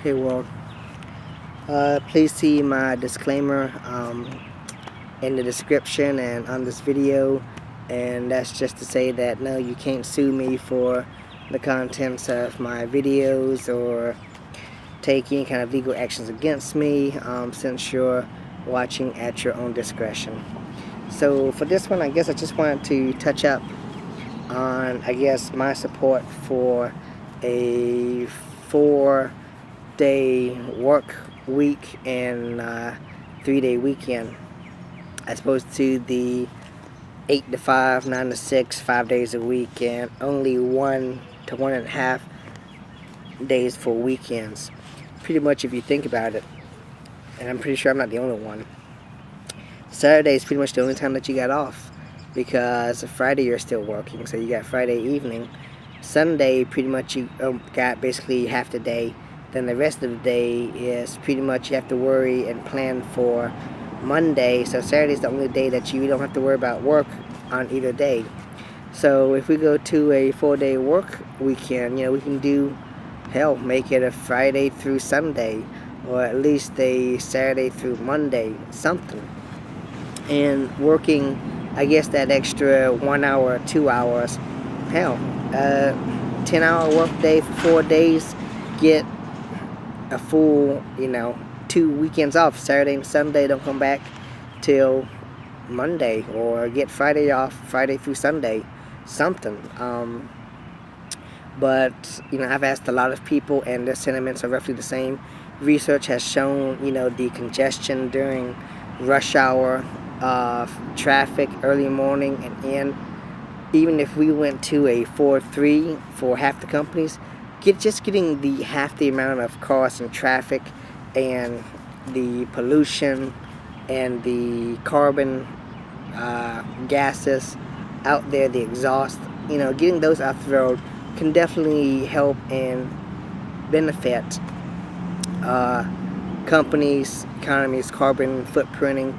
Hey world, please see my disclaimer in the description and on this video, and that's just to say that no, you can't sue me for the contents of my videos or take any kind of legal actions against me since you're watching at your own discretion. So for this one, I guess I just wanted to touch up on, my support for a 4-day work week and 3-day weekend, as opposed to the 8 to 5, 9 to 6, 5 days a week, and only 1 to 1.5 days for weekends. Pretty much, if you think about it, and I'm pretty sure I'm not the only one, Saturday is pretty much the only time that you got off, because Friday you're still working, so you got Friday evening. Sunday, pretty much you got basically half the day. Then the rest of the day is pretty much you have to worry and plan for Monday. So Saturday is the only day that you don't have to worry about work on either day. So if we go to a 4-day work weekend, we can do, hell, make it a Friday through Sunday, or at least a Saturday through Monday, something. And working, that extra 1 hour, 2 hours, hell, 10-hour work day for 4 days, get a full, 2 weekends off. Saturday and Sunday, don't come back till Monday, or get Friday off, Friday through Sunday, something. But I've asked a lot of people, and their sentiments are roughly the same. Research has shown, the congestion during rush hour traffic early morning, and even if we went to a 4-3 for half the companies, getting the half the amount of cars and traffic and the pollution and the carbon gases out there, the exhaust, getting those off the road can definitely help and benefit companies, economies, carbon footprinting.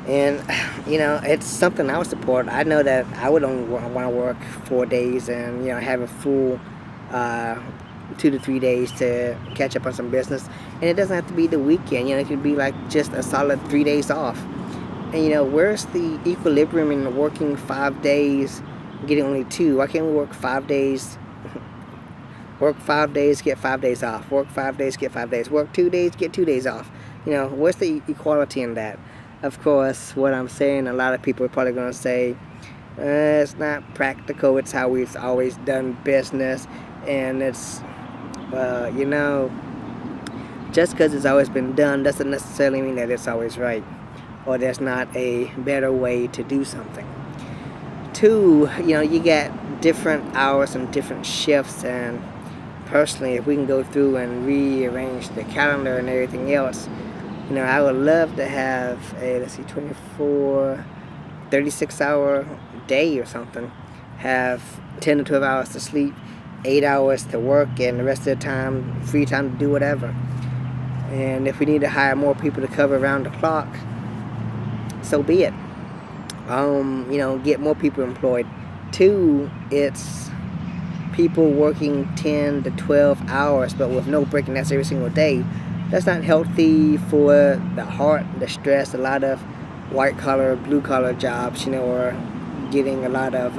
And it's something I would support. I know that I would only want to work 4 days and have a full 2 to 3 days to catch up on some business. And it doesn't have to be the weekend. It could be like just a solid 3 days off. And where's the equilibrium in working 5 days, getting only 2? Why can't we work 5 days? Work 5 days, get 5 days off. Work 5 days, get 5 days. Work 2 days, get 2 days off. Where's the equality in that? Of course, what I'm saying, a lot of people are probably going to say, it's not practical, it's how we've always done business, and it's, just because it's always been done doesn't necessarily mean that it's always right, or there's not a better way to do something. Two, you get different hours and different shifts, and personally, if we can go through and rearrange the calendar and everything else, I would love to have a, 24, 36-hour day or something. Have 10 to 12 hours to sleep, 8 hours to work, and the rest of the time, free time to do whatever. And if we need to hire more people to cover around the clock, so be it. Get more people employed. Two, it's people working 10 to 12 hours, but with no break, and that's every single day. That's not healthy for the heart, the stress. A lot of white-collar, blue-collar jobs, are getting a lot of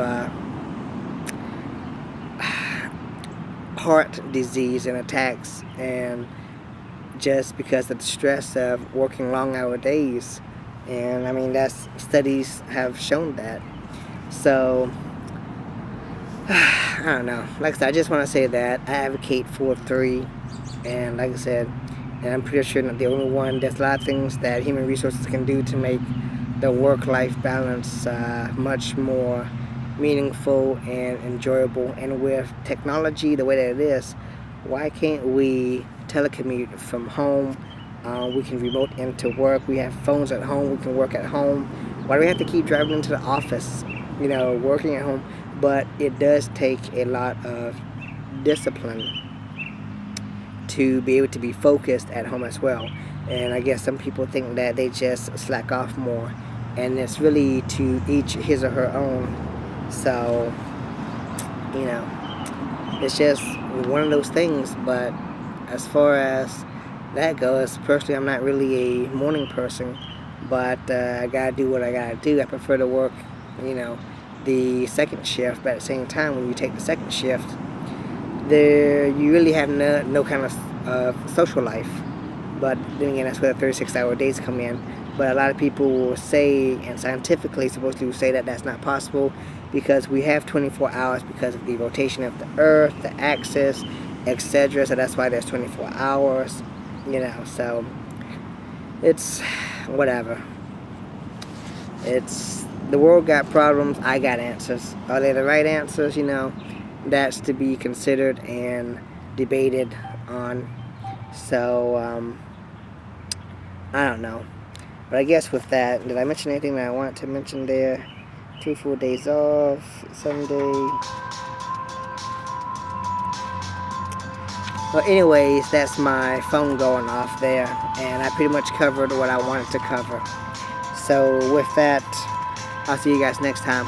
heart disease and attacks, and just because of the stress of working long-hour days. And, studies have shown that. So, I don't know. Like I said, I just want to say that I advocate for 3, and like I said, and I'm pretty sure not the only one. There's a lot of things that human resources can do to make the work-life balance much more meaningful and enjoyable. And with technology the way that it is, why can't we telecommute from home? We can remote into work. We have phones at home. We can work at home. Why do we have to keep driving into the office, working at home? But it does take a lot of discipline to be able to be focused at home as well. And I guess some people think that they just slack off more, and it's really to each his or her own. So, it's just one of those things. But as far as that goes, personally, I'm not really a morning person, but I gotta do what I gotta do. I prefer to work, the second shift, but at the same time, when you take the second shift, there you really have no kind of social life. But then again, that's where the 36-hour days come in. But a lot of people will say, and scientifically supposed to say, that that's not possible because we have 24 hours because of the rotation of the Earth, the axis, etc. So that's why there's 24 hours, So it's whatever. It's the world got problems. I got answers. Are they the right answers? That's to be considered and debated on. So I don't know. But I guess with that, did I mention anything that I wanted to mention there? 2 full days off, Sunday. Well, anyways, that's my phone going off there, and I pretty much covered what I wanted to cover. So with that, I'll see you guys next time.